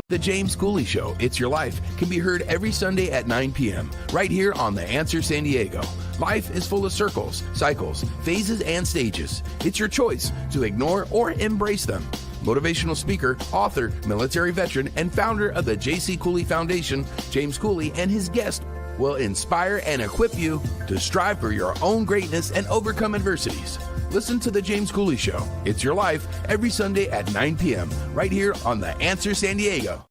The James Cooley Show, It's Your Life, can be heard every Sunday at 9 p.m. right here on The Answer San Diego. Life is full of circles, cycles, phases, and stages. It's your choice to ignore or embrace them. Motivational speaker, author, military veteran, and founder of the J.C. Cooley Foundation, James Cooley, and his guest will inspire and equip you to strive for your own greatness and overcome adversities. Listen to The James Cooley Show, It's Your Life, every Sunday at 9 p.m. right here on The Answer San Diego.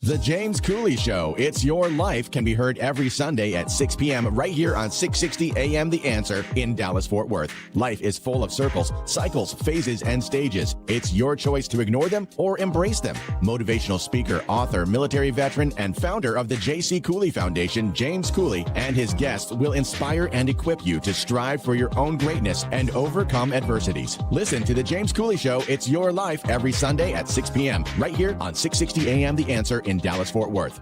The James Cooley Show, It's Your Life, can be heard every Sunday at 6 p.m. right here on 660 AM The Answer in Dallas-Fort Worth. Life is full of circles, cycles, phases, and stages. It's your choice to ignore them or embrace them. Motivational speaker, author, military veteran, and founder of the J.C. Cooley Foundation, James Cooley, and his guests will inspire and equip you to strive for your own greatness and overcome adversities. Listen to The James Cooley Show, It's Your Life, every Sunday at 6 p.m. right here on 660 AM The Answer in Dallas-Fort Worth.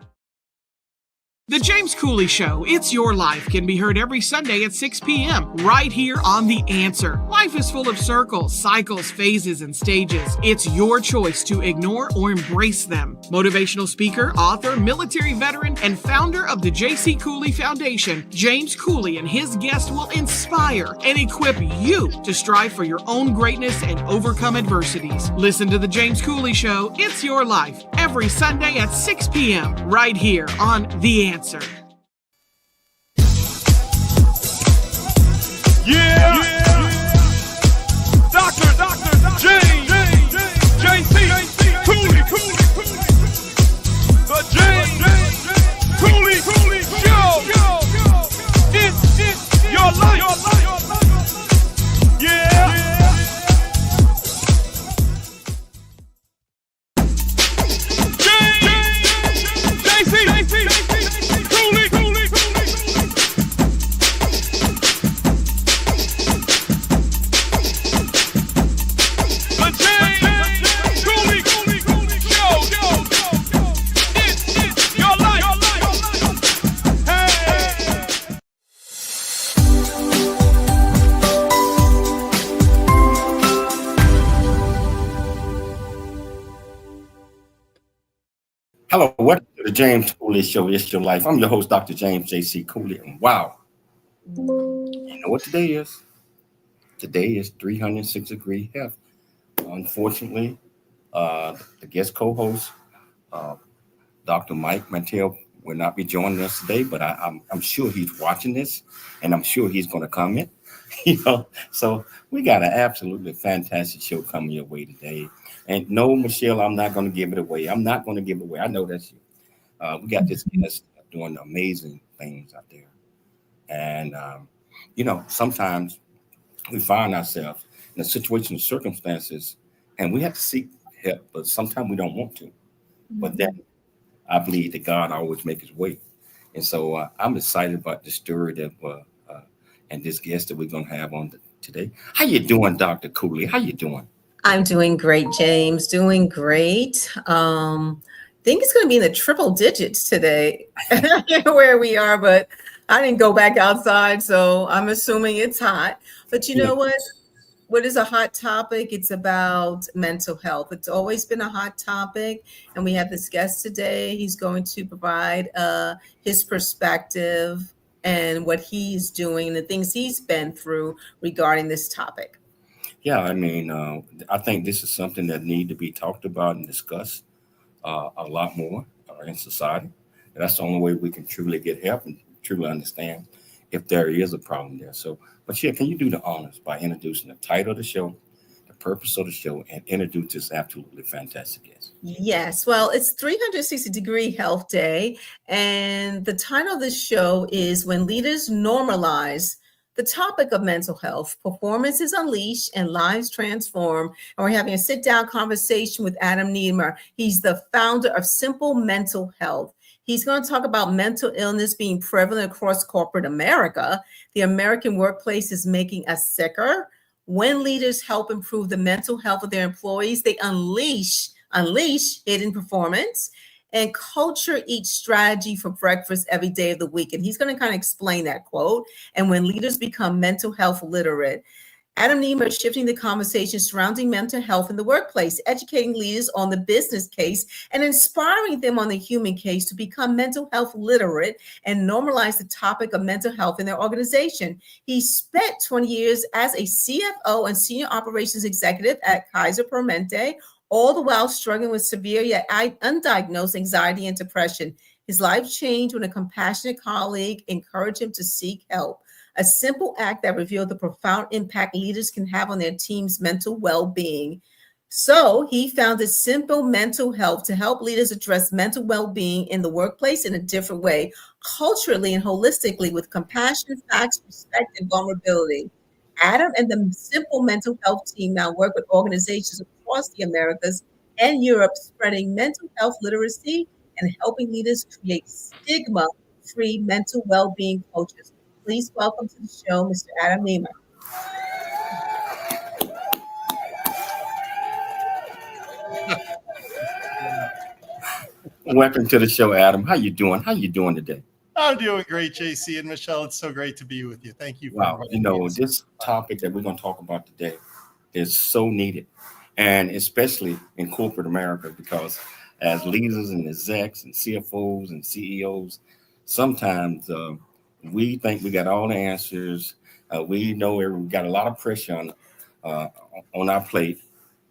The James Cooley Show, It's Your Life, can be heard every Sunday at 6 p.m. right here on The Answer. Life is full of circles, cycles, phases, and stages. It's your choice to ignore or embrace them. Motivational speaker, author, military veteran, and founder of the J.C. Cooley Foundation, James Cooley and his guests will inspire and equip you to strive for your own greatness and overcome adversities. Listen to The James Cooley Show, It's Your Life, every Sunday at 6 p.m. right here on The Answer. Yeah. Dr. James J.C. Cooley. The James Cooley Show. It's your life. Yeah. Hello, welcome to the James Cooley Show, It's Your Life. I'm your host, Dr. James J.C. Cooley, and wow, you know what today is? Today is 306-degree health. Unfortunately, the guest co-host, Dr. Mike Mantell, will not be joining us today, but I'm sure he's watching this, and I'm sure he's going to comment. So we got an absolutely fantastic show coming your way today. And no, Michelle, I'm not going to give it away. I know that's you. We got this guest doing amazing things out there. And, sometimes we find ourselves in a situation of circumstances and we have to seek help, but sometimes we don't want to. Mm-hmm. But then I believe that God always makes his way. And so I'm excited about the story that and this guest that we're going to have on today. How you doing, Dr. Cooley? How you doing? I'm doing great, James. Doing great. I think it's going to be in the triple digits today where we are, but I didn't go back outside, so I'm assuming it's hot. But you know what? What is a hot topic? It's about mental health. It's always been a hot topic, and we have this guest today. He's going to provide his perspective and what he's doing and the things he's been through regarding this topic. Yeah, I mean, I think this is something that need to be talked about and discussed a lot more in society. And that's the only way we can truly get help and truly understand if there is a problem there. So, but yeah, can you do the honors by introducing the title of the show, the purpose of the show, and introduce this absolutely fantastic guest? Yes, well, it's 360-degree Health Day, and the title of the show is When Leaders Normalize the topic of mental health. Performance is unleashed and lives transform. And we're having a sit-down conversation with Adam Nemer. He's the founder of Simple Mental Health. He's going to talk about mental illness being prevalent across corporate America. The American workplace is making us sicker. When leaders help improve the mental health of their employees, they unleash hidden performance. And culture eats strategy for breakfast every day of the week. And he's going to kind of explain that quote. And when leaders become mental health literate. Adam Nemer is shifting the conversation surrounding mental health in the workplace, educating leaders on the business case and inspiring them on the human case to become mental health literate and normalize the topic of mental health in their organization. He spent 20 years as a CFO and Senior Operations Executive at Kaiser Permanente, all the while struggling with severe yet undiagnosed anxiety and depression. His life changed when a compassionate colleague encouraged him to seek help. A simple act that revealed the profound impact leaders can have on their team's mental well-being. So he founded Simple Mental Health to help leaders address mental well-being in the workplace in a different way, culturally and holistically, with compassion, facts, respect, and vulnerability. Adam and the Simple Mental Health team now work with organizations across the Americas and Europe, spreading mental health literacy and helping leaders create stigma-free mental well-being cultures. Please welcome to the show, Mr. Adam Nemer. Welcome to the show, Adam. How you doing? How you doing today? I'm doing great, JC and Michelle. It's so great to be with you. Thank you. Wow, this topic that we're going to talk about today is so needed, and especially in corporate America, because as leaders and execs and CFOs and CEOs, sometimes we think we got all the answers. We know we got a lot of pressure on our plate,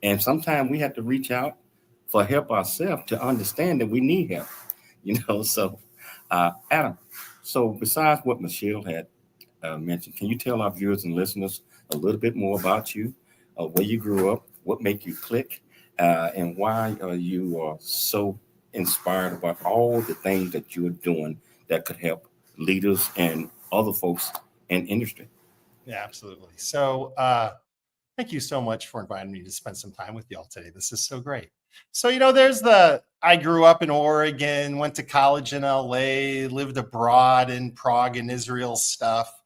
and sometimes we have to reach out for help ourselves to understand that we need help. So Adam, so besides what Michelle had mentioned, can you tell our viewers and listeners a little bit more about you, where you grew up, what made you click, and why you are so inspired about all the things that you're doing that could help leaders and other folks in industry? Yeah, absolutely. So thank you so much for inviting me to spend some time with y'all today. This is so great. So, I grew up in Oregon, went to college in LA, lived abroad in Prague and Israel stuff.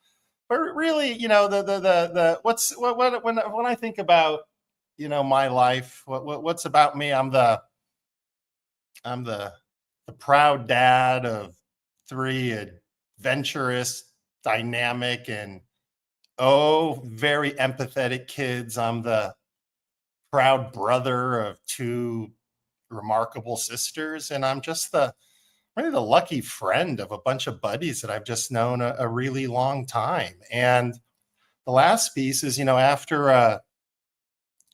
But really, when I think about, my life, what's about me, I'm the proud dad of 3 adventurous, dynamic, and very empathetic kids. I'm the proud brother of 2 remarkable sisters, and I'm just the lucky friend of a bunch of buddies that I've just known a really long time. And the last piece is, after a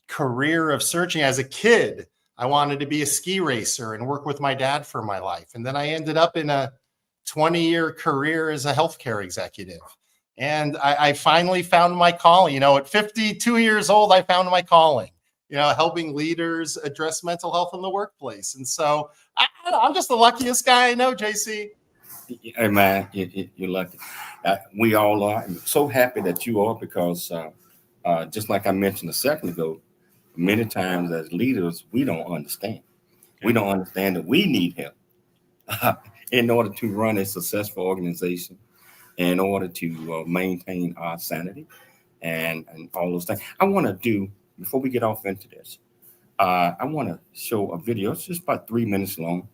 career of searching as a kid, I wanted to be a ski racer and work with my dad for my life. And then I ended up in a 20-year career as a healthcare executive. And I finally found my calling. At 52 years old, I found my calling, helping leaders address mental health in the workplace. And so I'm just the luckiest guy I know, JC. Hey, man, you're lucky. We all are. I'm so happy that you are, because just like I mentioned a second ago, many times as leaders, we don't understand. Okay. We don't understand that we need help in order to run a successful organization, in order to maintain our sanity and all those things. I want to do, before we get off into this, I want to show a video. It's just about 3 minutes long.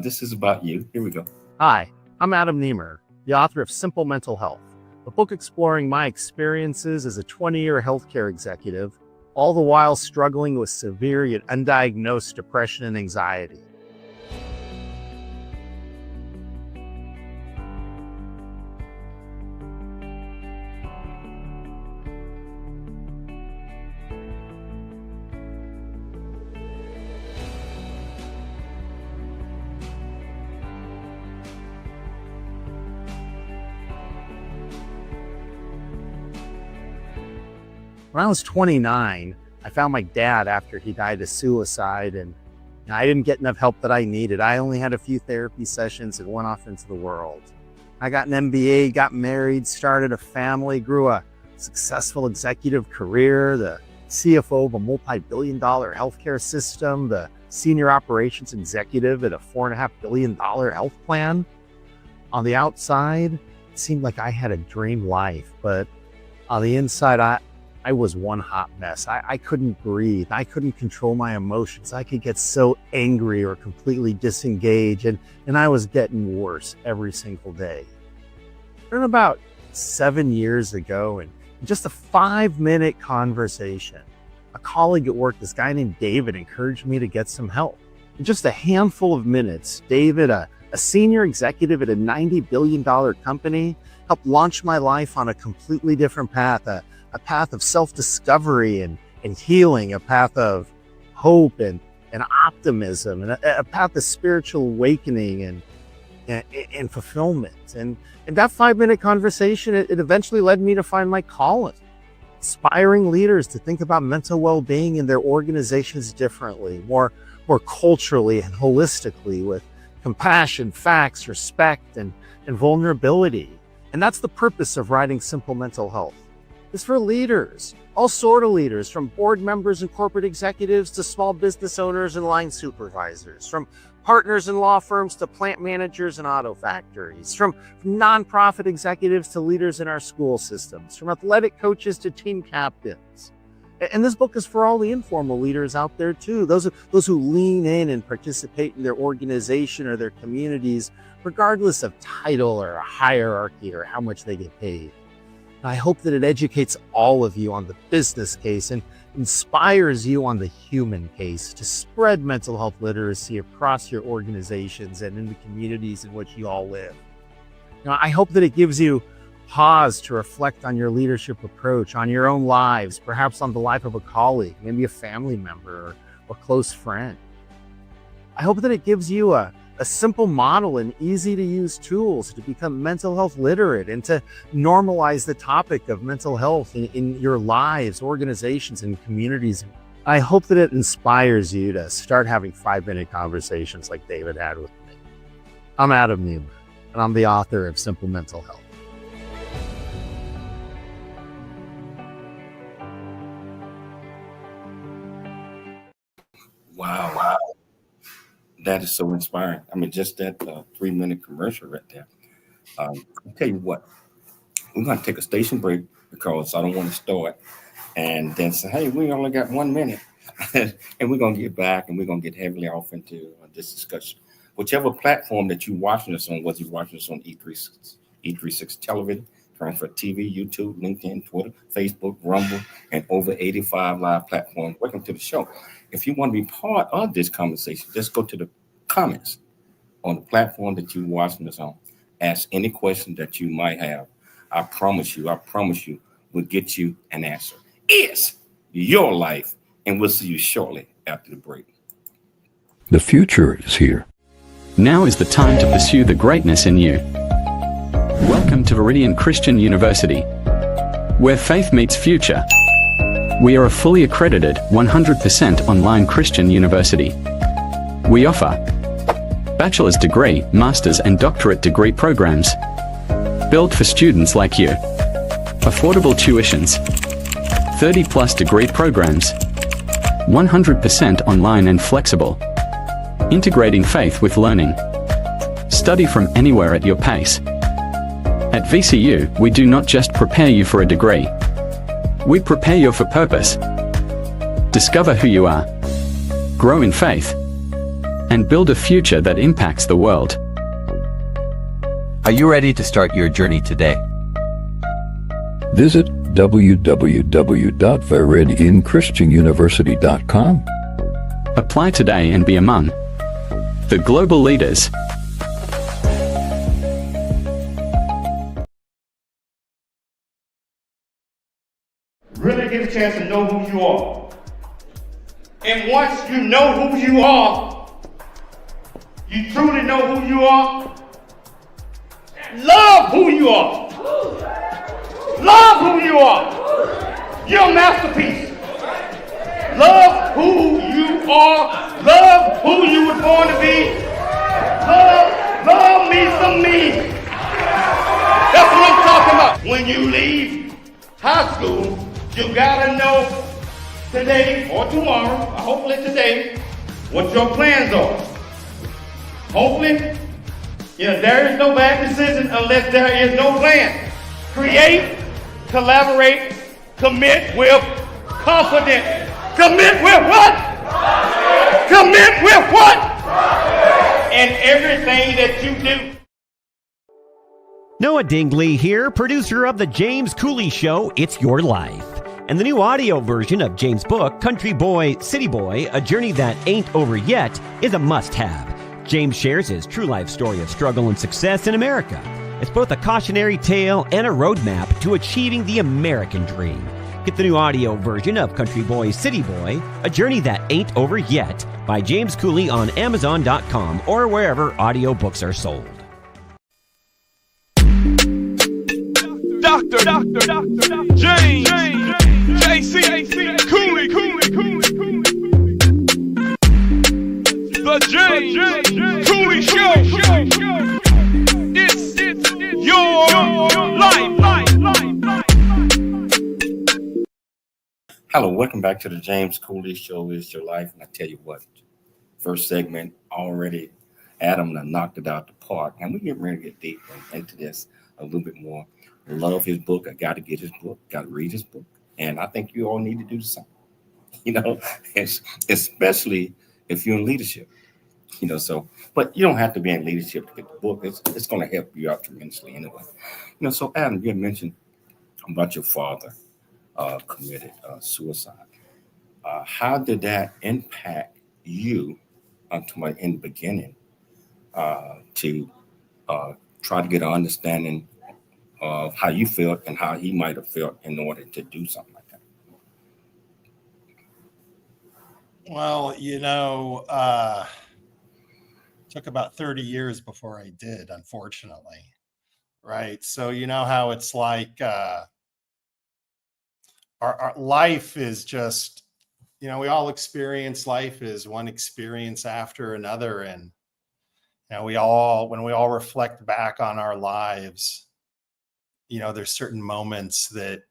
This is about you. Here we go. Hi, I'm Adam Nemer, the author of Simple Mental Health, a book exploring my experiences as a 20-year healthcare executive, all the while struggling with severe yet undiagnosed depression and anxiety. When I was 29, I found my dad after he died of suicide, and I didn't get enough help that I needed. I only had a few therapy sessions and went off into the world. I got an MBA, got married, started a family, grew a successful executive career, the CFO of a multi-billion-dollar healthcare system, the Senior Operations Executive at a $4.5 billion health plan. On the outside, it seemed like I had a dream life, but on the inside, I was one hot mess. I couldn't breathe. I couldn't control my emotions. I could get so angry or completely disengaged, and I was getting worse every single day. And about 7 years ago, in Just a 5-minute conversation. A colleague at work, this guy named David, encouraged me to get some help. In just a handful of minutes, David, a senior executive at a $90 billion company, helped launch my life on a completely different path, a path of self-discovery and healing, a path of hope and optimism, and a path of spiritual awakening and fulfillment. And that 5-minute conversation, it eventually led me to find my calling, inspiring leaders to think about mental well-being in their organizations differently, more culturally and holistically, with compassion, facts, respect, and vulnerability. And that's the purpose of writing Simple Mental Health. It's for leaders, all sort of leaders, from board members and corporate executives to small business owners and line supervisors, from partners in law firms to plant managers and auto factories, from nonprofit executives to leaders in our school systems, from athletic coaches to team captains. And this book is for all the informal leaders out there too, those who lean in and participate in their organization or their communities, regardless of title or hierarchy or how much they get paid. I hope that it educates all of you on the business case and inspires you on the human case to spread mental health literacy across your organizations and in the communities in which you all live. I hope that it gives you pause to reflect on your leadership approach, on your own lives, perhaps on the life of a colleague, maybe a family member or close friend. I hope that it gives you a simple model and easy to use tools to become mental health literate and to normalize the topic of mental health in your lives, organizations, and communities. I hope that it inspires you to start having 5-minute conversations like David had with me. I'm Adam Nemer, and I'm the author of Simple Mental Health. Wow. That is so inspiring. I mean, just that 3-minute commercial right there. I'll tell you what, we're going to take a station break because I don't want to start and then say, hey, we only got 1 minute. And we're going to get back and we're going to get heavily off into this discussion. Whichever platform that you're watching us on, whether you're watching us on E36 television, Transfer TV, YouTube, LinkedIn, Twitter, Facebook, Rumble, and over 85 live platforms. Welcome to the show. If you want to be part of this conversation, just go to the comments on the platform that you're watching us on. Ask any question that you might have. I promise you, we'll get you an answer. It's your life, and we'll see you shortly after the break. The future is here. Now is the time to pursue the greatness in you. Welcome to Viridian Christian University, where faith meets future. We are a fully accredited, 100% online Christian university. We offer bachelor's degree, master's and doctorate degree programs, built for students like you, affordable tuitions, 30+ degree programs, 100% online and flexible, integrating faith with learning. Study from anywhere at your pace. At VCU, we do not just prepare you for a degree. We prepare you for purpose. Discover who you are, grow in faith, and build a future that impacts the world. Are you ready to start your journey today? Visit www.viridianchristianuniversity.com. Apply today and be among the global leaders. Really get a chance to know who you are. And once you know who you are, you truly know who you are, love who you are. Love who you are. You're a masterpiece. Love who you are. Love who you were born to be. Love me some me. That's what I'm talking about. When you leave high school, you gotta know today or tomorrow, or hopefully today, what your plans are. Hopefully, there is no bad decision unless there is no plan. Create, collaborate, commit with confidence. Commit with what? Commit with what? And everything that you do. Noah Dingley here, producer of The James Cooley Show, It's Your Life. And the new audio version of James' book, Country Boy, City Boy, A Journey That Ain't Over Yet, is a must-have. James shares his true life story of struggle and success in America. It's both a cautionary tale and a roadmap to achieving the American dream. Get the new audio version of Country Boy, City Boy, A Journey That Ain't Over Yet by James Cooley on Amazon.com or wherever audiobooks are sold. Doctor James JC Cooley. The James Cooley Show. It's your life. Hello, welcome back to the James Cooley Show. It's your life. And I tell you what, first segment already, Adam knocked it out the park. And we get ready to get deeper into this a little bit more. Love his book. I got to get his book. Got to read his book. And I think you all need to do something, especially if you're in leadership, so, but you don't have to be in leadership to get the book. It's going to help you out tremendously anyway. So Adam, you had mentioned about your father committed suicide. How did that impact you in the beginning to try to get an understanding of how you felt and how he might have felt in order to do something like that? Well, took about 30 years before I did, unfortunately. Right. So you know how it's like our life is just, we all experience life as one experience after another. And when we all reflect back on our lives, there's certain moments that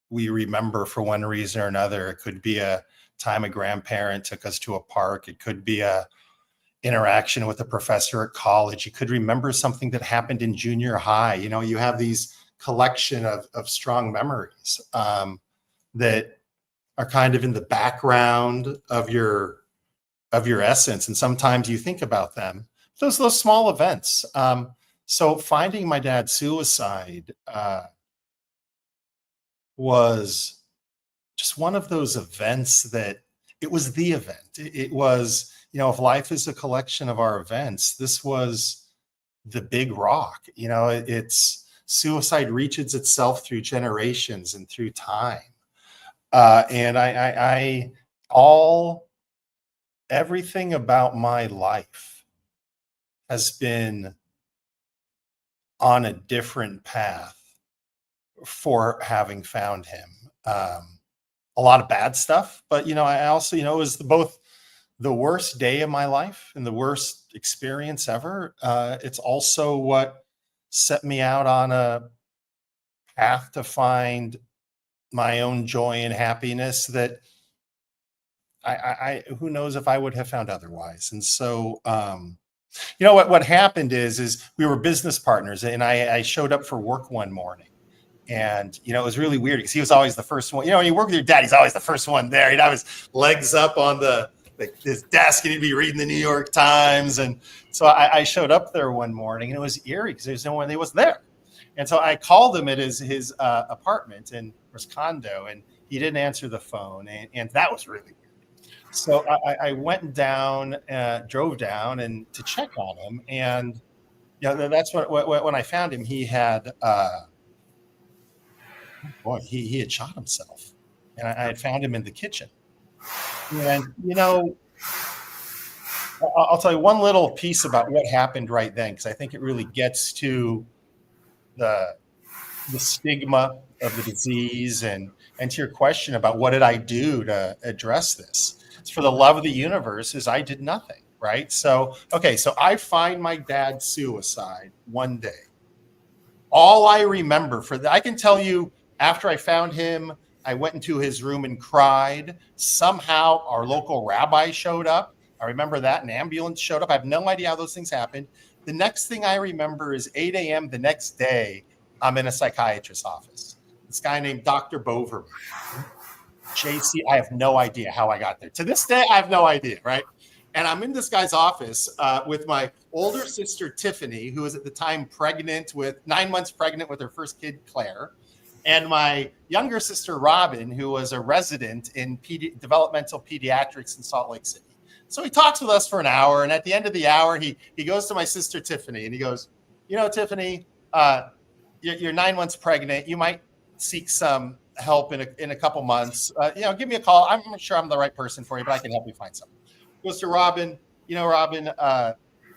we remember for one reason or another. It could be a time a grandparent took us to a park. It could be a interaction with a professor at college. You could remember something that happened in junior high. You have these collection of strong memories that are kind of in the background of your essence. And sometimes you think about them, those small events. So finding my dad's suicide was just one of those events that it was the event. It was, if life is a collection of our events, this was the big rock. It's suicide reaches itself through generations and through time. And everything about my life has been on a different path for having found him. A lot of bad stuff, but I also, it was both the worst day of my life and the worst experience ever. It's also what set me out on a path to find my own joy and happiness that I who knows if I would have found otherwise. And so, what happened is we were business partners, and I showed up for work one morning. And, it was really weird because he was always the first one. When you work with your dad, he's always the first one there. He'd have his legs up on his desk, and he'd be reading the New York Times. And so I showed up there one morning, and it was eerie because there's no one. He was there. And so I called him at his apartment in his condo, and he didn't answer the phone. And that was really weird. So I went down, drove down and to check on him. And, that's what when I found him, he had, he had shot himself, and I had found him in the kitchen. And, I'll tell you one little piece about what happened right then, because I think it really gets to the stigma of the disease and to your question about what did I do to address this. It's for the love of the universe is I did nothing, right? So I find my dad's suicide one day. All I remember I can tell you, after I found him, I went into his room and cried. Somehow our local rabbi showed up. I remember that. An ambulance showed up. I have no idea how those things happened. The next thing I remember is 8 a.m. the next day, I'm in a psychiatrist's office. This guy named Dr. Boverman. JC, I have no idea how I got there. To this day, I have no idea, right? And I'm in this guy's office with my older sister, Tiffany, who was at the time 9 months pregnant with her first kid, Claire, and my younger sister, Robin, who was a resident in developmental pediatrics in Salt Lake City. So he talks with us for an hour. And at the end of the hour, he goes to my sister, Tiffany, and he goes, Tiffany, you're 9 months pregnant. You might seek some help in a couple months. Give me a call. I'm not sure I'm the right person for you, but I can help you find something. Goes to Robin. Robin,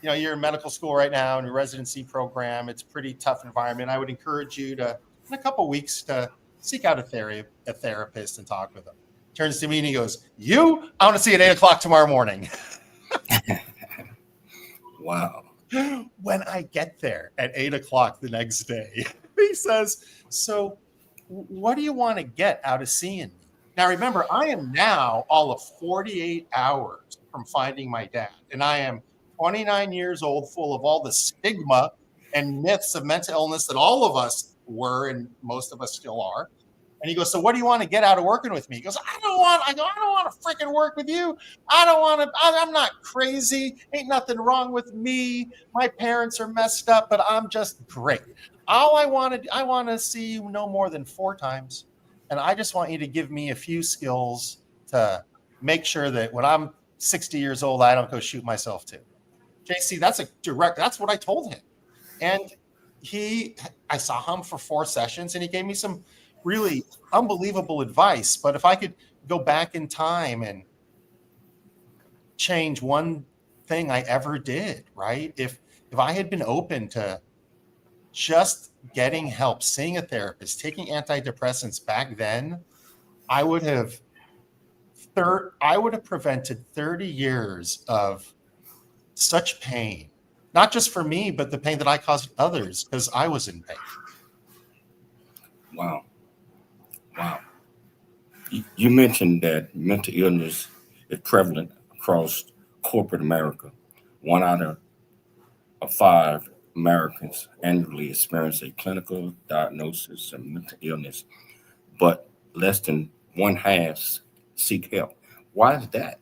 you're in medical school right now in your residency program. It's a pretty tough environment. I would encourage you to, in a couple weeks, to seek out a therapist and talk with them. Turns to me and he goes, I want to see you at 8:00 tomorrow morning. Wow. When I get there at 8:00 the next day, he says, so what do you want to get out of seeing me? Now, remember, I am now all of 48 hours from finding my dad, and I am 29 years old, full of all the stigma and myths of mental illness that all of us were, and most of us still are. And he goes, so what do you want to get out of working with me? He goes, I don't want to freaking work with you. I'm not crazy. Ain't nothing wrong with me. My parents are messed up, but I'm just great. All I want to see you no more than 4 times. And I just want you to give me a few skills to make sure that when I'm 60 years old, I don't go shoot myself too. JC, that's what I told him. And I saw him for 4 sessions and he gave me some really unbelievable advice. But if I could go back in time and change one thing I ever did, right? If I had been open to just getting help, seeing a therapist, taking antidepressants back then, I would have prevented 30 years of such pain, not just for me, but the pain that I caused others because I was in pain. Wow. You mentioned that mental illness is prevalent across corporate America. 1 out of 5 Americans annually experience a clinical diagnosis of mental illness, but less than 1/2 seek help. Why is that?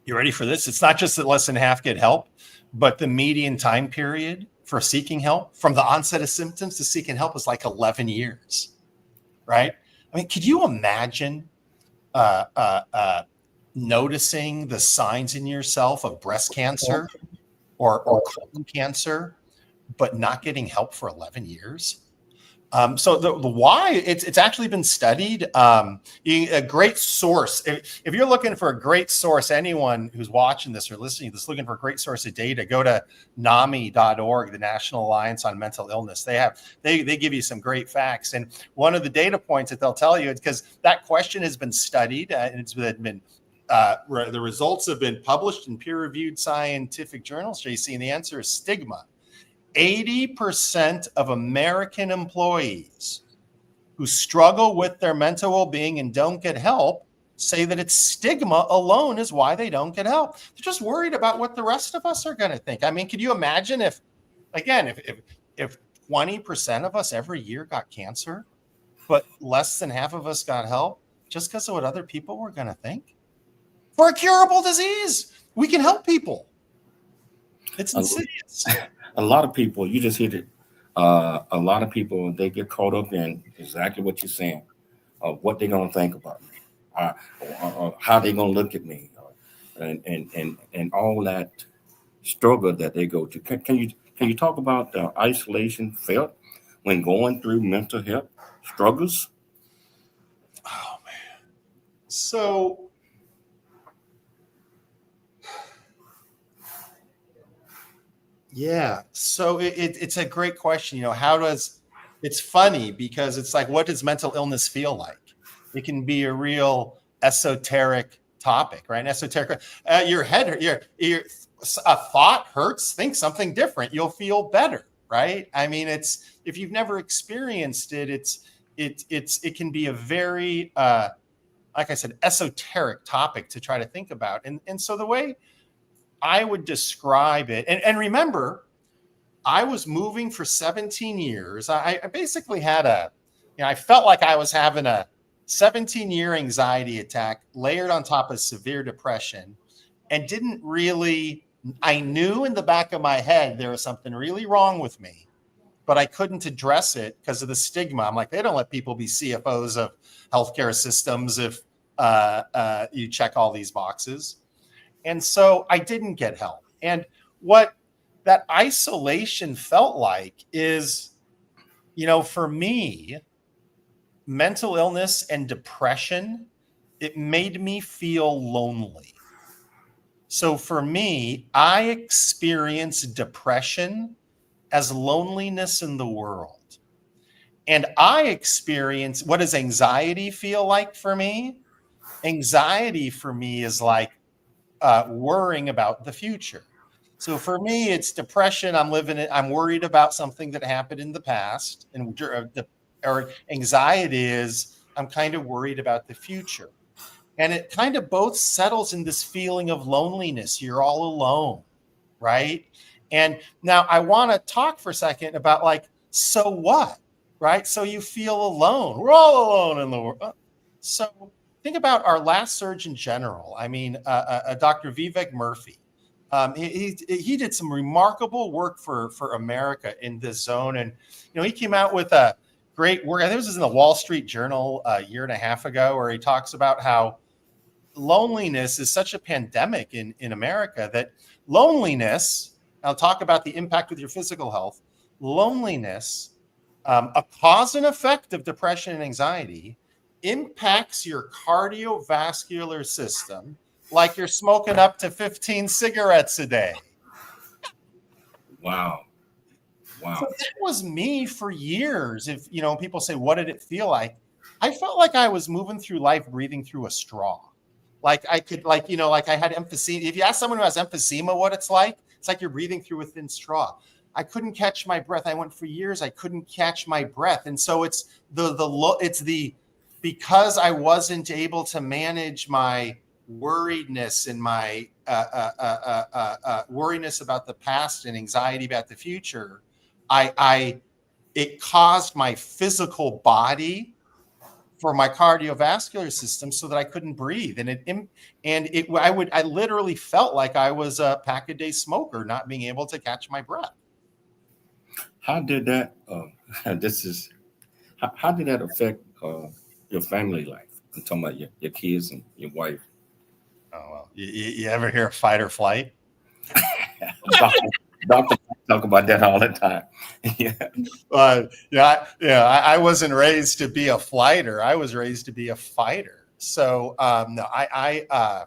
You ready for this? It's not just that less than half get help, but the median time period for seeking help from the onset of symptoms to seeking help is like 11 years, right? I mean, could you imagine noticing the signs in yourself of breast cancer or colon cancer, but not getting help for 11 years? So the why, it's actually been studied. A great source, if you're looking for a great source, anyone who's watching this or listening to this looking for a great source of data, go to NAMI.org, the National Alliance on Mental Illness. They give you some great facts. And one of the data points that they'll tell you is because that question has been studied and it's been the results have been published in peer-reviewed scientific journals, JC, and the answer is stigma. 80% of American employees who struggle with their mental well-being and don't get help say that it's stigma alone is why they don't get help. They're just worried about what the rest of us are going to think. I mean, could you imagine if 20% of us every year got cancer, but less than half of us got help just because of what other people were going to think? For a curable disease, we can help people. It's insidious. A lot of people, you just hit it. A lot of people, they get caught up in exactly what you're saying, what they're going to think about me, how they're going to look at me, and all that struggle that they go to. Can you talk about the isolation felt when going through mental health struggles? Oh man, so. Yeah. So it's a great question. It's funny because it's like, what does mental illness feel like? It can be a real esoteric topic, right? Your head, a thought hurts, think something different. You'll feel better, right? I mean, if you've never experienced it, it can be a very, like I said, esoteric topic to try to think about. And so the way I would describe it, and remember, I was moving for 17 years. I basically had I felt like I was having a 17-year anxiety attack layered on top of severe depression. and didn't really, I knew in the back of my head there was something really wrong with me, but I couldn't address it because of the stigma. I'm like, they don't let people be CFOs of healthcare systems if you check all these boxes. And so I didn't get help. And what that isolation felt like is, for me, mental illness and depression, it made me feel lonely. So for me, I experience depression as loneliness in the world. And I experience, what does anxiety feel like for me? Anxiety for me is like worrying about the future. So for me, it's depression. I'm worried about something that happened in the past, or anxiety is I'm kind of worried about the future. And it kind of both settles in this feeling of loneliness. You're all alone, right? And now I want to talk for a second about so what, right? So you feel alone. We're all alone in the world. So think about our last Surgeon General. I mean, Dr. Vivek Murthy. He did some remarkable work for America in this zone. And, he came out with a great work. I think this was in the Wall Street Journal a year and a half ago, where he talks about how loneliness is such a pandemic in America that loneliness, I'll talk about the impact with your physical health, loneliness, a cause and effect of depression and anxiety, impacts your cardiovascular system like you're smoking up to 15 cigarettes a day. Wow. So that was me for years. If, people say, what did it feel like? I felt like I was moving through life, breathing through a straw. Like I could, I had emphysema. If you ask someone who has emphysema what it's like you're breathing through a thin straw. I couldn't catch my breath. I went for years. I couldn't catch my breath. And so it's because I wasn't able to manage my worriedness and my worriness about the past and anxiety about the future, it caused my physical body for my cardiovascular system so that I couldn't breathe. I literally felt like I was a pack-a-day smoker, not being able to catch my breath. How did that, how did that affect your family life? I'm talking about your kids and your wife. Oh, well, you ever hear of fight or flight? Doctor talk about that all the time. I wasn't raised to be a flighter. I was raised to be a fighter. So no, I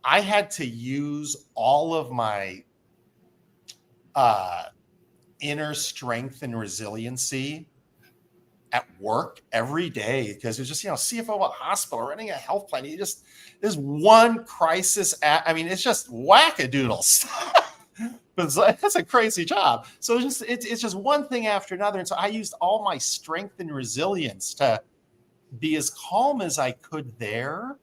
had to use all of my inner strength and resiliency at work every day, because it's just, CFO of a hospital, running a health plan. There's one crisis. It's just wackadoodle stuff. But that's a crazy job. So it's just one thing after another. And so I used all my strength and resilience to be as calm as I could there.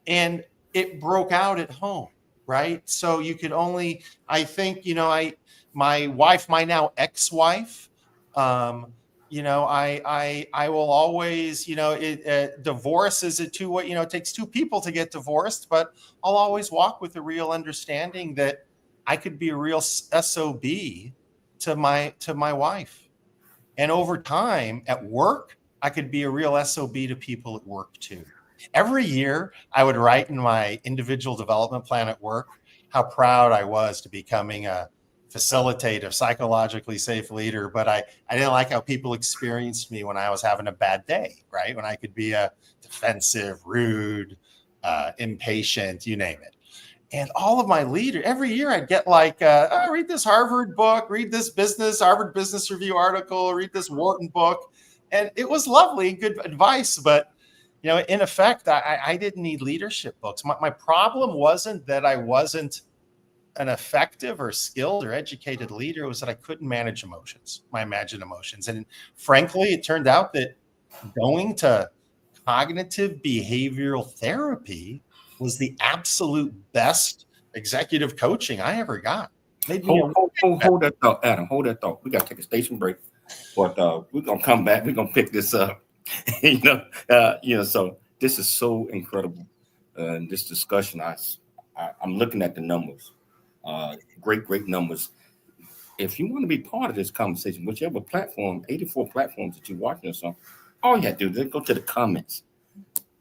And it broke out at home, right? So you could only, I think, my wife, my now ex-wife, I will always, divorce is a two-way, it takes two people to get divorced, but I'll always walk with a real understanding that I could be a real SOB to my wife. And over time at work, I could be a real SOB to people at work too. Every year I would write in my individual development plan at work how proud I was to becoming a facilitative, psychologically safe leader, but I didn't like how people experienced me when I was having a bad day, right? When I could be a defensive, rude, impatient, you name it. And all of my leaders, every year I'd get read this Harvard book, read this Harvard Business Review article, read this Wharton book. And it was lovely and good advice, but in effect, I didn't need leadership books. My problem wasn't that I wasn't an effective or skilled or educated leader. It was that I couldn't manage emotions, my imagined emotions. And frankly, it turned out that going to cognitive behavioral therapy was the absolute best executive coaching I ever got. Hold that thought, Adam. Hold that thought. We got to take a station break, but we're gonna come back. We're gonna pick this up. So this is so incredible. This discussion, I'm looking at the numbers, great numbers. If you want to be part of this conversation, whichever platform, 84 platforms that you're watching us on, all you have to do is go to the comments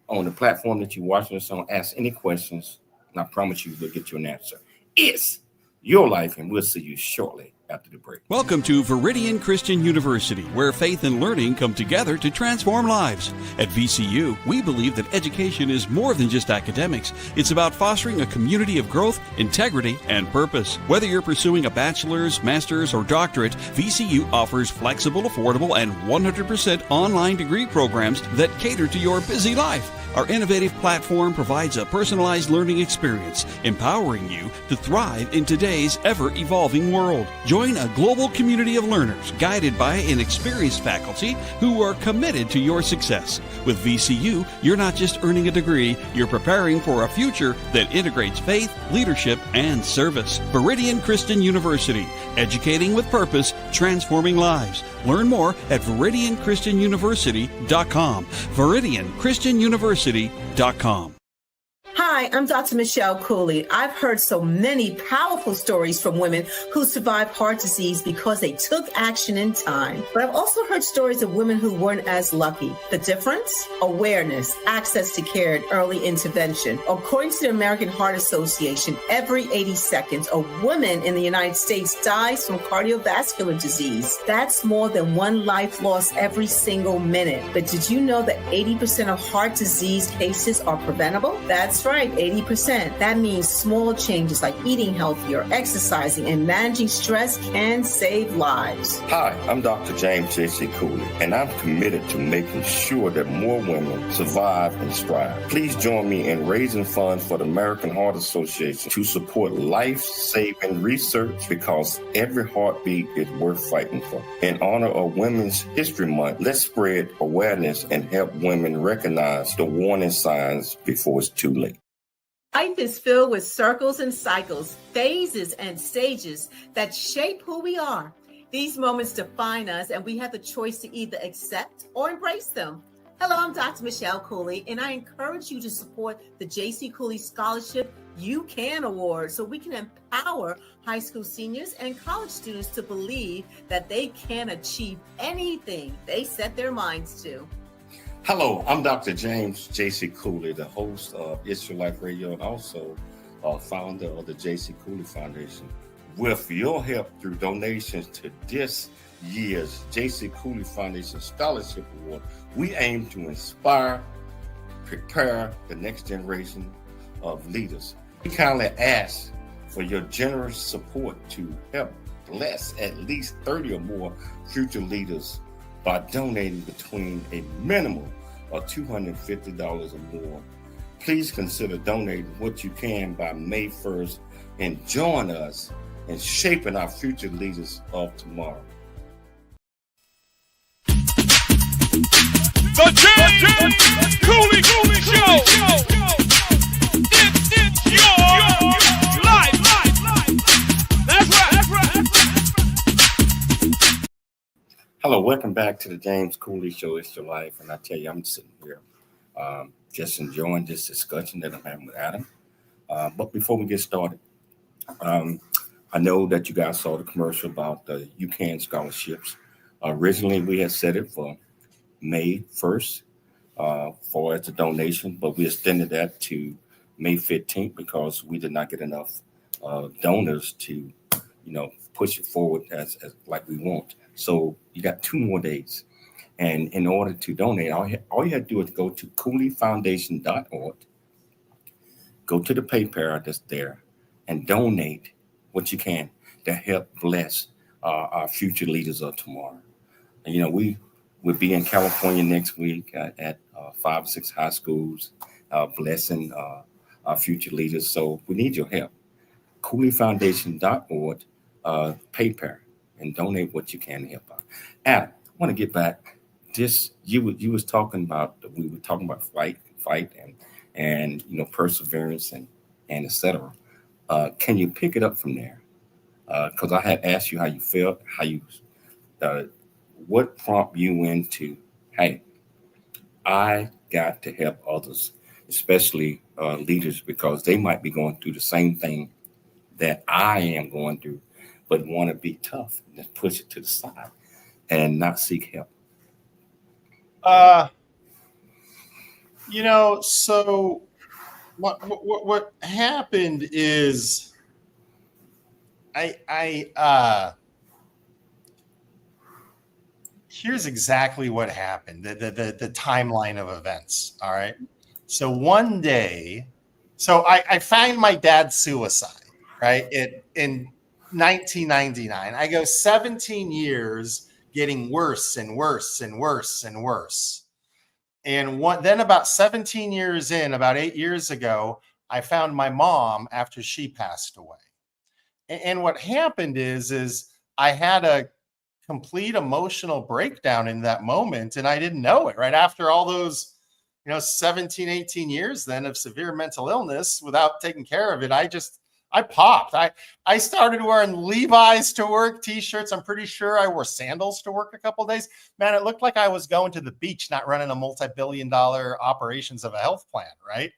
on the platform that you're watching us on, ask any questions, and I promise you we'll get you an answer. It's your life, and we'll see you shortly after the break. Welcome to Viridian Christian University, where faith and learning come together to transform lives. At VCU, we believe that education is more than just academics. It's about fostering a community of growth, integrity, and purpose. Whether you're pursuing a bachelor's, master's, or doctorate, VCU offers flexible, affordable, and 100% online degree programs that cater to your busy life. Our innovative platform provides a personalized learning experience, empowering you to thrive in today's ever-evolving world. Join a global community of learners guided by an experienced faculty who are committed to your success. With VCU, you're not just earning a degree, you're preparing for a future that integrates faith, leadership, and service. Viridian Christian University, educating with purpose, transforming lives. Learn more at ViridianChristianUniversity.com. ViridianChristianUniversity.com. Hi, I'm Dr. Michelle Cooley. I've heard so many powerful stories from women who survived heart disease because they took action in time. But I've also heard stories of women who weren't as lucky. The difference? Awareness, access to care, and early intervention. According to the American Heart Association, every 80 seconds, a woman in the United States dies from cardiovascular disease. That's more than one life lost every single minute. But did you know that 80% of heart disease cases are preventable? That's right, 80%. That means small changes like eating healthier, exercising, and managing stress can save lives. Hi, I'm Dr. James J.C. Cooley, and I'm committed to making sure that more women survive and strive. Please join me in raising funds for the American Heart Association to support life-saving research, because every heartbeat is worth fighting for. In honor of Women's History Month, let's spread awareness and help women recognize the warning signs before it's too late. Life is filled with circles and cycles, phases and stages that shape who we are. These moments define us, and we have the choice to either accept or embrace them. Hello, I'm Dr. Michelle Cooley, and I encourage you to support the J.C. Cooley Scholarship You Can Award so we can empower high school seniors and college students to believe that they can achieve anything they set their minds to. Hello, I'm Dr. James J.C. Cooley, the host of It's Your Life Radio and also founder of the J.C. Cooley Foundation. With your help through donations to this year's J.C. Cooley Foundation Scholarship Award, we aim to inspire, prepare the next generation of leaders. We kindly ask for your generous support to help bless at least 30 or more future leaders by donating between a minimum of $250 or more. Please consider donating what you can by May 1st and join us in shaping our future leaders of tomorrow. The James Cooley Show. It's your life. That's right. Hello, welcome back to the James Cooley Show. It's your life, and I tell you, I'm sitting here just enjoying this discussion that I'm having with Adam. But before we get started, I know that you guys saw the commercial about the You Can scholarships. Originally, we had set it for May 1st for as a donation, but we extended that to May 15th because we did not get enough donors to, push it forward as like we want. So you got 2 more days. And in order to donate, all you have to do is go to CooleyFoundation.org, go to the PayPal that's there, and donate what you can to help bless our future leaders of tomorrow. And, we'll be in California next week at 5 or 6 high schools, blessing our future leaders. So we need your help. CooleyFoundation.org, PayPal, and donate what you can to help out. Adam, I want to get back. We were talking about fight and perseverance and et cetera. Can you pick it up from there? Because I had asked you how you felt, what prompted you into, hey, I got to help others, especially leaders, because they might be going through the same thing that I am going through, but want to be tough and just push it to the side and not seek help. So what happened is here's exactly what happened, the timeline of events. All right. So one day, I find my dad's suicide, right? In 1999. I go 17 years getting worse and worse and worse and worse. And then about 17 years in, about 8 years ago, I found my mom after she passed away. And what happened is I had a complete emotional breakdown in that moment, and I didn't know it. Right after all those 17, 18 years then of severe mental illness without taking care of it, I popped. I started wearing Levi's to work, t-shirts. I'm pretty sure I wore sandals to work a couple of days. Man, it looked like I was going to the beach, not running a multi-billion-dollar operations of a health plan, right?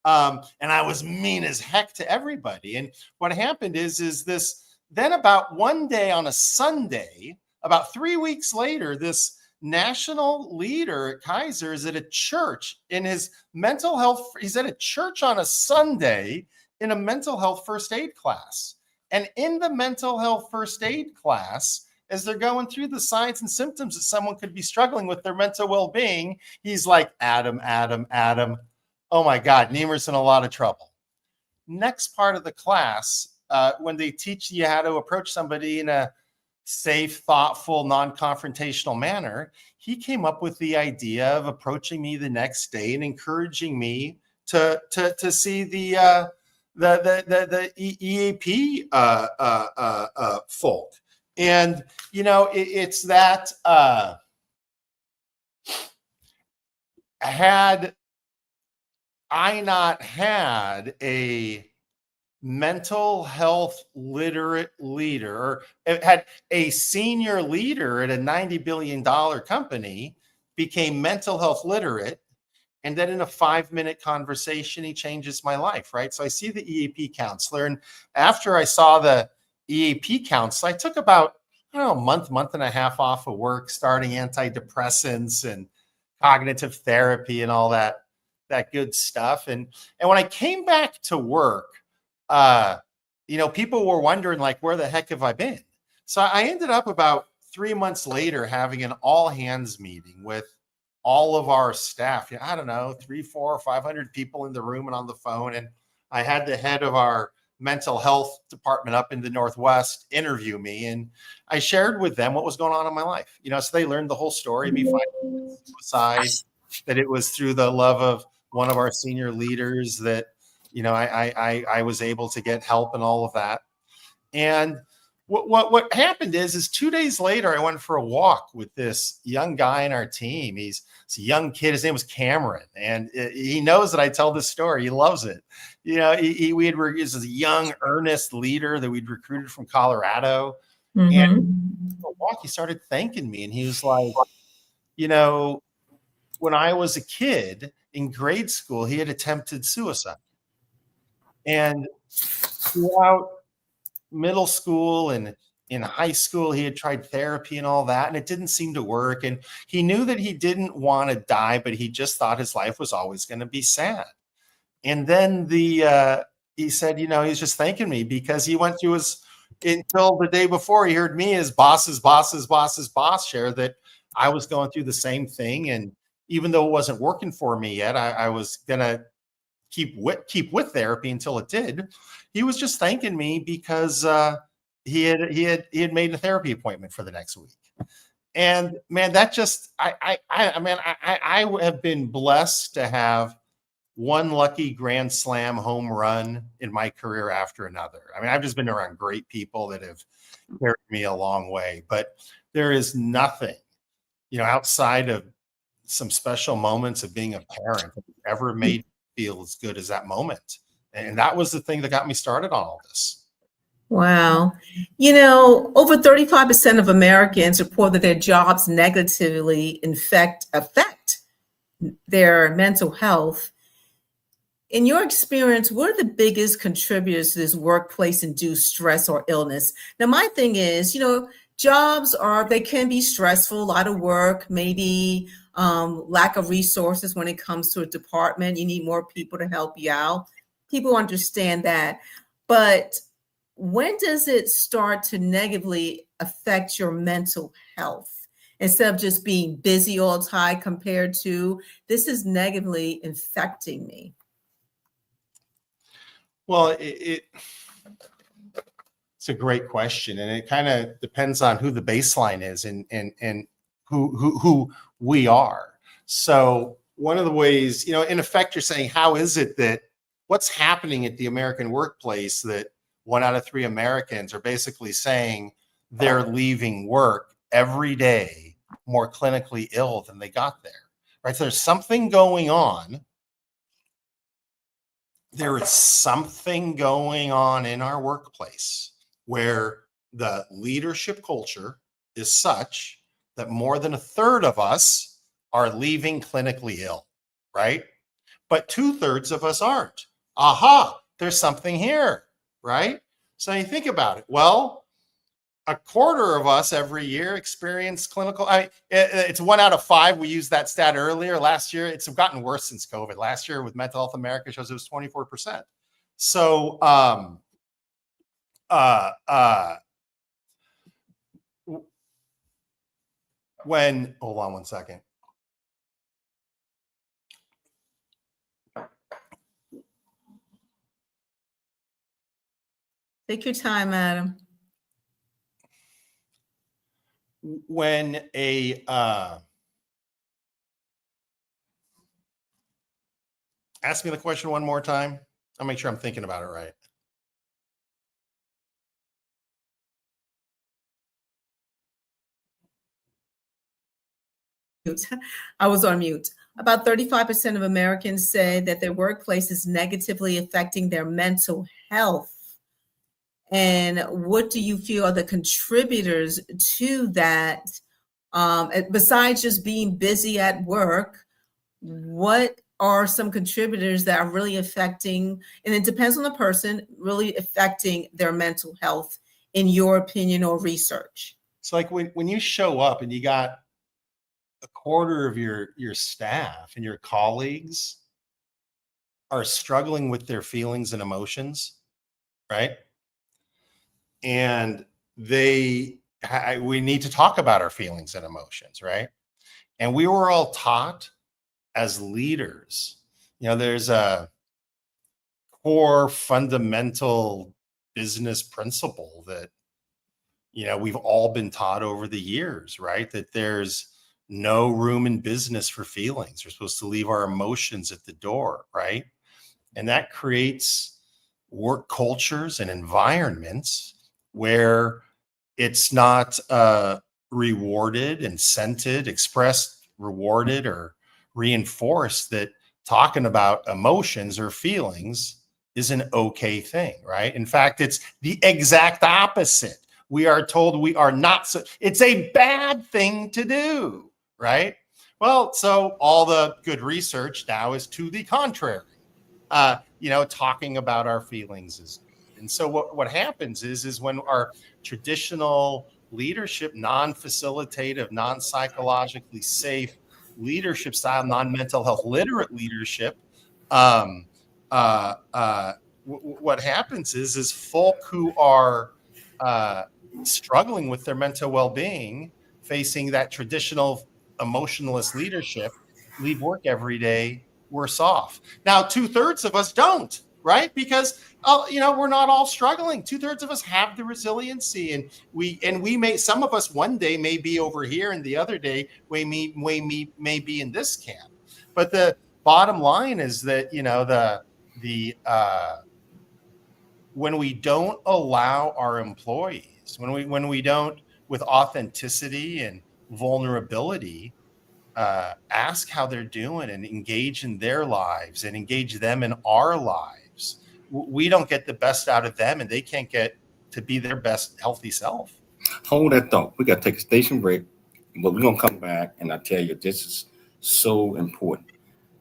And I was mean as heck to everybody. And what happened is this, then about one day on a Sunday, about 3 weeks later, this national leader at Kaiser is at a church in his mental health. He's at a church on a Sunday in a mental health first aid class. And in the mental health first aid class, as they're going through the signs and symptoms that someone could be struggling with their mental well-being, he's like, Adam. Oh my God, Nemer's in a lot of trouble. Next part of the class, when they teach you how to approach somebody in a safe, thoughtful, non-confrontational manner, he came up with the idea of approaching me the next day and encouraging me to see the EAP folk. And it's that had I not had a mental health literate leader, or it had a senior leader at a $90 billion company became mental health literate, and then in a 5-minute conversation, he changes my life, right? So I see the EAP counselor, and after I saw the EAP counselor, I took about, a month and a half off of work, starting antidepressants and cognitive therapy and all that good stuff. And when I came back to work, people were wondering, like, where the heck have I been? So I ended up about 3 months later having an all hands meeting with all of our staff. I don't know, 300, 400, 500 people in the room and on the phone. And I had the head of our mental health department up in the Northwest interview me. And I shared with them what was going on in my life. So they learned the whole story, me finding suicide, that it was through the love of one of our senior leaders that, I was able to get help and all of that. And what happened is 2 days later, I went for a walk with this young guy in our team. He's a young kid. His name was Cameron, and he knows that I tell this story. He loves it. He's a young, earnest leader that we'd recruited from Colorado. Mm-hmm. And for a walk, he started thanking me, and he was like, when I was a kid in grade school, he had attempted suicide. And throughout middle school and in high school, he had tried therapy and all that, and it didn't seem to work. And he knew that he didn't want to die, but he just thought his life was always going to be sad. And then he said, he's just thanking me because he went through until the day before, he heard me as boss's boss share that I was going through the same thing. And even though it wasn't working for me yet, I was going to keep with therapy until it did. He was just thanking me because he had made a therapy appointment for the next week. And man, that just I have been blessed to have one lucky grand slam home run in my career after another. I mean, I've just been around great people that have carried me a long way, but there is nothing, outside of some special moments of being a parent that ever made feel as good as that moment. And that was the thing that got me started on all this. Wow. Over 35% of Americans report that their jobs negatively affect their mental health. In your experience, what are the biggest contributors to this workplace-induced stress or illness? Now, my thing is, jobs they can be stressful, a lot of work, maybe lack of resources when it comes to a department. You need more people to help you out. People understand that. But when does it start to negatively affect your mental health? Instead of just being busy all the time compared to, this is negatively infecting me. Well, it's a great question, and it kind of depends on who the baseline is and who we are. So one of the ways, in effect, you're saying, how is it that what's happening at the American workplace that 1 out of 3 Americans are basically saying they're leaving work every day more clinically ill than they got there, right? So there's something going on. There is something going on in our workplace where the leadership culture is such that more than 1/3 of us are leaving clinically ill, right? But 2/3 of us aren't. Aha, there's something here, right? So you think about it. Well, 1/4 of us every year experience clinical. It's 1 out of 5. We used that stat earlier. Last year, it's gotten worse since COVID. Last year, with Mental Health America, shows it was 24%. So, hold on one second. Take your time, Adam. When ask me the question one more time. I'll make sure I'm thinking about it right. I was on mute. About 35% of Americans say that their workplace is negatively affecting their mental health. And what do you feel are the contributors to that? Besides just being busy at work, what are some contributors that are really affecting, and it depends on the person, really affecting their mental health, in your opinion or research? It's like when you show up and you got 1/4 of your staff and your colleagues are struggling with their feelings and emotions, right? And we need to talk about our feelings and emotions, right? And we were all taught as leaders, there's a core fundamental business principle that, we've all been taught over the years, right? That there's no room in business for feelings. We're supposed to leave our emotions at the door, right? And that creates work cultures and environments where it's not rewarded, incented, expressed, rewarded, or reinforced that talking about emotions or feelings is an okay thing, right? In fact, it's the exact opposite. We are told we are not, it's a bad thing to do, right? Well, so all the good research now is to the contrary. Talking about our feelings is good. And so what happens is when our traditional leadership, non-facilitative, non-psychologically safe leadership style, non-mental health literate leadership, what happens is folk who are struggling with their mental well-being, facing that traditional emotionless leadership, leave work every day worse off. Now, 2/3 of us don't, right? Because we're not all struggling. 2/3 of us have the resiliency, and we may, some of us one day may be over here, and the other day we may be in this camp. But the bottom line is that when we don't allow our employees, when we don't, with authenticity and vulnerability, ask how they're doing and engage in their lives and engage them in our lives, we don't get the best out of them, and they can't get to be their best healthy self. Hold that thought. We got to take a station break, but we're going to come back, and I tell you, this is So important.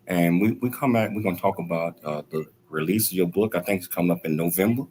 And we come back, we're going to talk about the release of your book. I think it's coming up in November.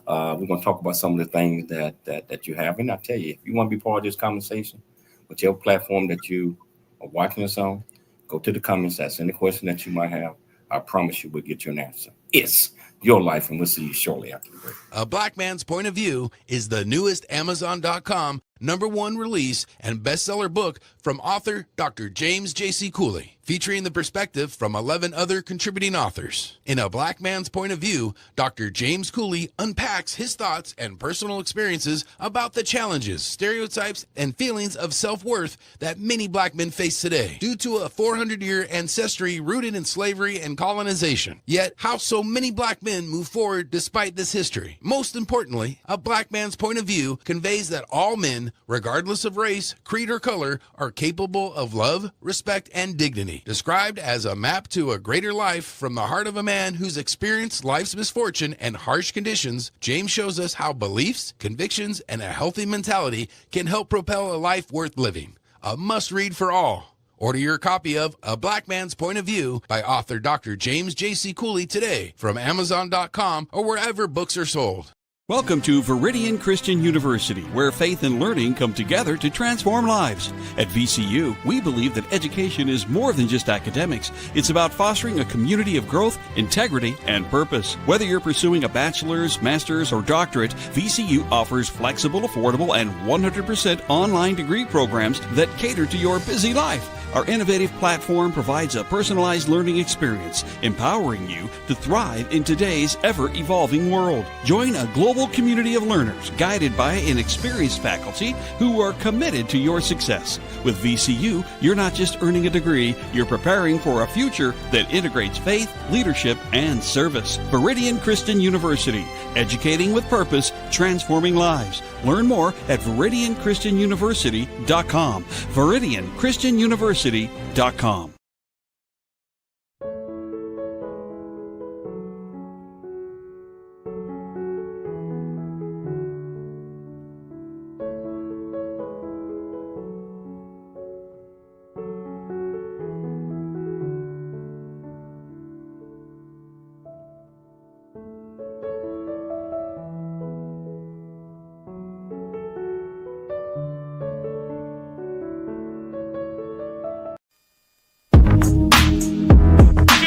We're going to talk about some of the things that you have. And I tell you, if you want to be part of this conversation, whichever platform that you are watching us on, go to the comments, ask any question that you might have. I promise you we'll get you an answer. It's your life, and we'll see you shortly after the break. A Black Man's Point of View is the newest Amazon.com #1 release and bestseller book from author Dr. James J.C. Cooley, featuring the perspective from 11 other contributing authors. In A Black Man's Point of View, Dr. James Cooley unpacks his thoughts and personal experiences about the challenges, stereotypes, and feelings of self-worth that many black men face today due to a 400-year ancestry rooted in slavery and colonization. Yet, how so many black men move forward despite this history. Most importantly, A Black Man's Point of View conveys that all men, regardless of race, creed, or color, are capable of love, respect, and dignity. Described as a map to a greater life from the heart of a man who's experienced life's misfortune and harsh conditions, James shows us how beliefs, convictions, and a healthy mentality can help propel a life worth living. A must-read for all. Order your copy of A Black Man's Point of View by author Dr. James J.C. Cooley today from Amazon.com or wherever books are sold. Welcome to Viridian Christian University, where faith and learning come together to transform lives. At VCU, we believe that education is more than just academics. It's about fostering a community of growth, integrity, and purpose. Whether you're pursuing a bachelor's, master's, or doctorate, VCU offers flexible, affordable, and 100% online degree programs that cater to your busy life. Our innovative platform provides a personalized learning experience, empowering you to thrive in today's ever-evolving world. Join a global community of learners guided by an experienced faculty who are committed to your success. With VCU, you're not just earning a degree, you're preparing for a future that integrates faith, leadership, and service. Viridian Christian University, educating with purpose, transforming lives. Learn more at ViridianChristianUniversity.com. ViridianChristianUniversity.com.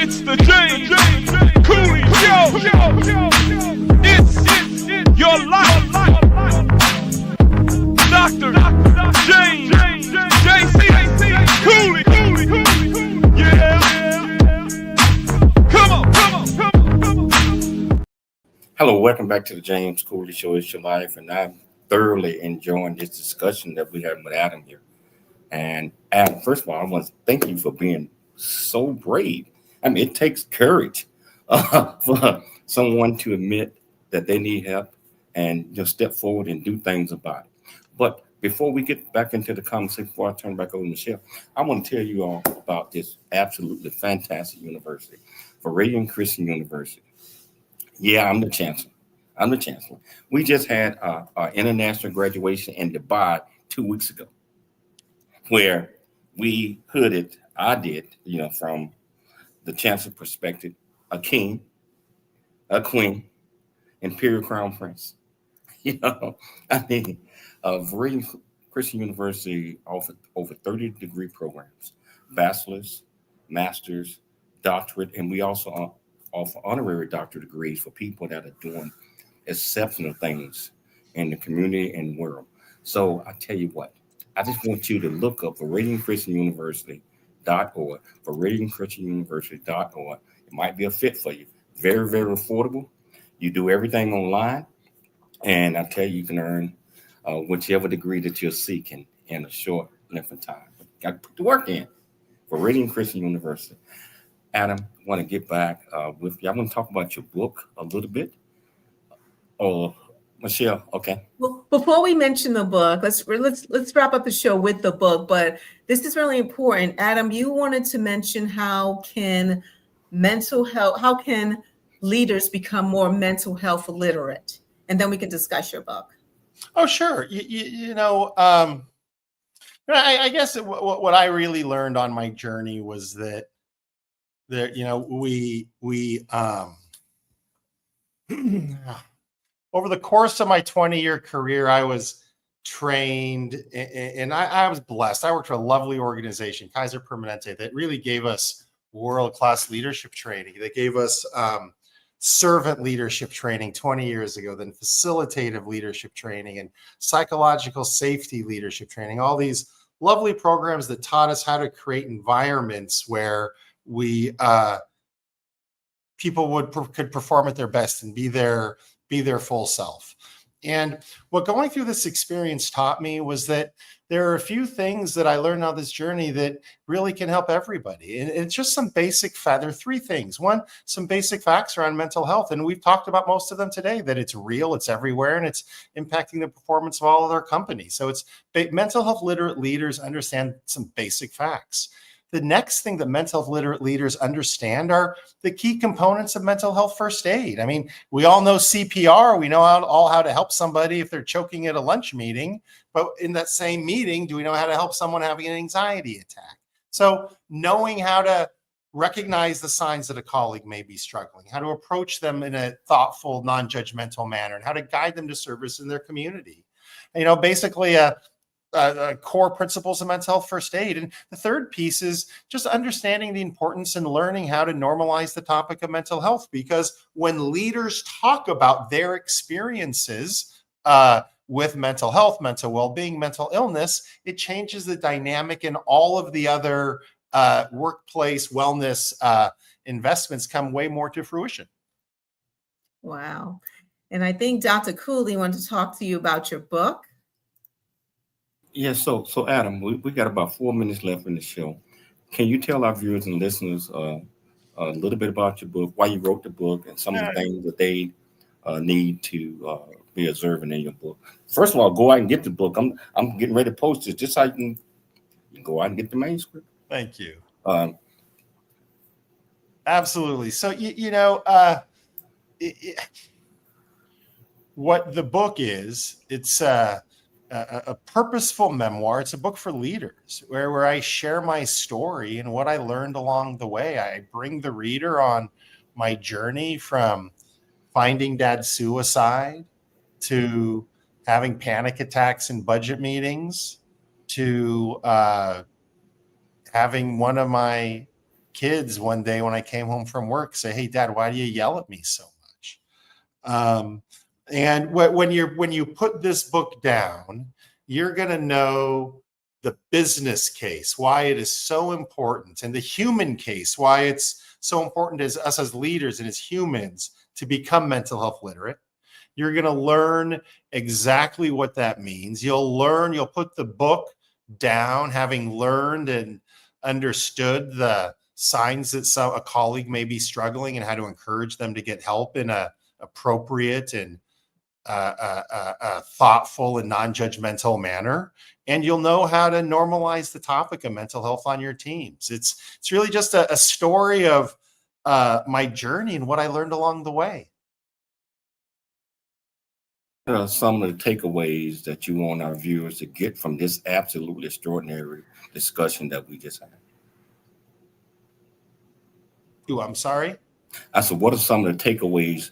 It's the James Cooley Show. It's your life. Dr. James J.C. Cooley. Yeah. Come on. Hello, welcome back to the James Cooley Show. It's your life, and I'm thoroughly enjoying this discussion that we have with Adam here. And Adam, first of all, I want to thank you for being so brave. I mean, it takes courage for someone to admit that they need help and just step forward and do things about it. But before we get back into the conversation, before I turn back over to Michelle, I want to tell you all about this absolutely fantastic university, Viridian Christian University. Yeah, I'm the chancellor. We just had our international graduation in Dubai 2 weeks ago, where we hooded, I did, from the chancellor perspective, a king, a queen, imperial crown prince. Viridian Christian University offers over 30 degree programs, bachelor's, master's, doctorate, and we also offer honorary doctorate degrees for people that are doing exceptional things in the community and world. So I tell you what, I just want you to look up ViridianChristianUniversity.org, ViridianChristianUniversity.org. It might be a fit for you. Very, very affordable. You do everything online, and I tell you can earn whichever degree that you're seeking in a short length of time. But you got to put the work in. Viridian Christian University. Adam, I want to get back with you. I want to talk about your book a little bit. Oh, Michelle, okay. Well, before we mention the book, let's wrap up the show with the book. But this is really important. Adam, you wanted to mention how can leaders become more mental health literate, and then we can discuss your book. Oh, sure. There's I guess what I really learned on my journey was that we over the course of my 20-year career, I was trained and I was blessed. I worked for a lovely organization, Kaiser Permanente, that really gave us world-class leadership training. They gave us servant leadership training 20 years ago, then facilitative leadership training and psychological safety leadership training, all these lovely programs that taught us how to create environments where we people could perform at their best and be their full self. And what going through this experience taught me was that there are a few things that I learned on this journey that really can help everybody. And it's just some basic there are three things. One, some basic facts around mental health. And we've talked about most of them today, that it's real, it's everywhere, and it's impacting the performance of all of our companies. So it's mental health literate leaders understand some basic facts. The next thing that mental health literate leaders understand are the key components of mental health first aid. I mean, we all know CPR. We know how to help somebody if they're choking at a lunch meeting. But in that same meeting, do we know how to help someone having an anxiety attack? So knowing how to recognize the signs that a colleague may be struggling, how to approach them in a thoughtful, non-judgmental manner, and how to guide them to service in their community. Basically core principles of mental health first aid. And the third piece is just understanding the importance and learning how to normalize the topic of mental health, because when leaders talk about their experiences with mental health, mental well-being, mental illness, it changes the dynamic, and all of the other workplace wellness investments come way more to fruition. Wow. And I think Dr. Cooley wanted to talk to you about your book. Yeah, so Adam, we got about 4 minutes left in the show. Can you tell our viewers and listeners a little bit about your book, why you wrote the book, and some of the things that they need to be observing in your book? First of all, go out and get the book. I'm getting ready to post it just so you can go out and get the manuscript. Thank you. Absolutely. So what the book is, it's a purposeful memoir. It's a book for leaders where I share my story and what I learned along the way. I bring the reader on my journey from finding dad's suicide to having panic attacks in budget meetings to having one of my kids one day when I came home from work say, "Hey, Dad, why do you yell at me so much?" And when you put this book down, you're going to know the business case, why it is so important, and the human case, why it's so important as us as leaders and as humans to become mental health literate. You're going to learn exactly what that means. You'll put the book down, having learned and understood the signs that a colleague may be struggling and how to encourage them to get help in a appropriate and thoughtful and non-judgmental manner. And you'll know how to normalize the topic of mental health on your teams. It's really just a story of my journey and what I learned along the way. Some of the takeaways that you want our viewers to get from this absolutely extraordinary discussion that we just had. I'm sorry? I said, what are some of the takeaways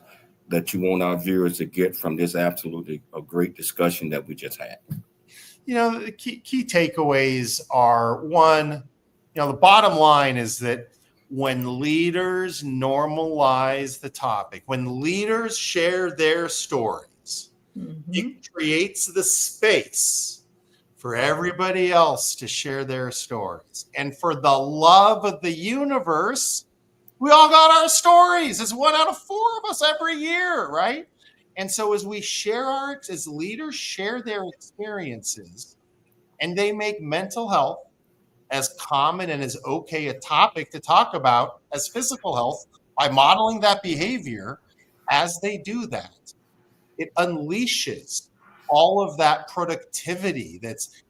that you want our viewers to get from this absolutely a great discussion that we just had? The key takeaways are, one, the bottom line is that when leaders normalize the topic, when leaders share their stories, it creates the space for everybody else to share their stories. And for the love of the universe, we all got our stories. It's 1 out of 4 of us every year, right? And so as we as leaders share their experiences, and they make mental health as common and as okay a topic to talk about as physical health by modeling that behavior, as they do that, it unleashes all of that productivity that's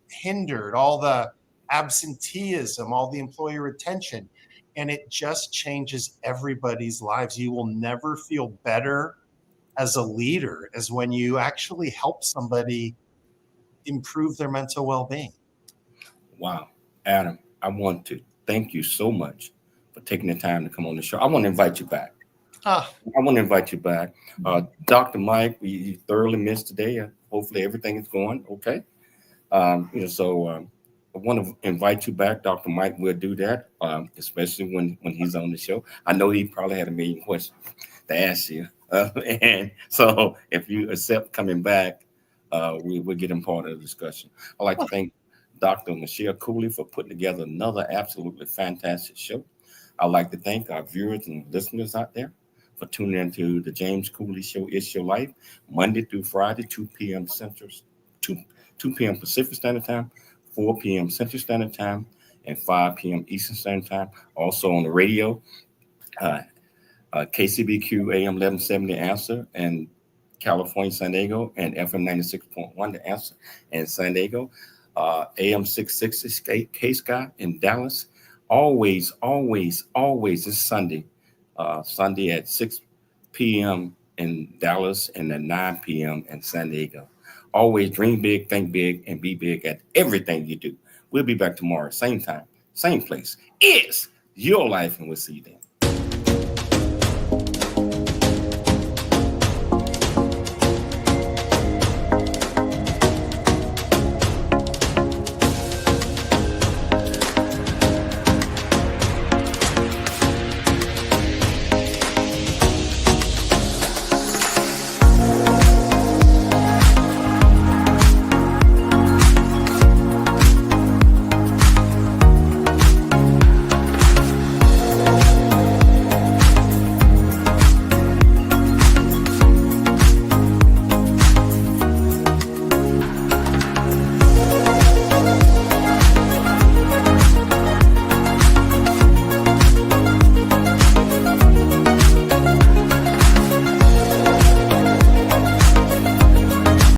hindered, all the absenteeism, all the employee retention. And it just changes everybody's lives. You will never feel better as a leader as when you actually help somebody improve their mental well-being. Wow. Adam, I want to thank you so much for taking the time to come on the show. I want to invite you back. I want to invite you back. Dr. Mike, you thoroughly missed today. Hopefully everything is going okay. I want to invite you back. Dr. Mike will do that, especially when he's on the show. I know he probably had a million questions to ask you. And so if you accept coming back, we'll get him part of the discussion. I'd like to thank Dr. Michelle Cooley for putting together another absolutely fantastic show. I'd like to thank our viewers and listeners out there for tuning into the James Cooley Show, It's Your Life, Monday through Friday, 2 p.m. Central, 2 p.m. Pacific Standard Time, 4 p.m. Central Standard Time, and 5 p.m. Eastern Standard Time. Also on the radio, KCBQ AM 1170 Answer in California, San Diego, and FM 96.1 The Answer in San Diego, AM 660 K-Sky in Dallas. Always this Sunday at 6 p.m. in Dallas and at 9 p.m. in San Diego. Always dream big, think big, and be big at everything you do. We'll be back tomorrow, same time, same place. It's your life, and we'll see you then.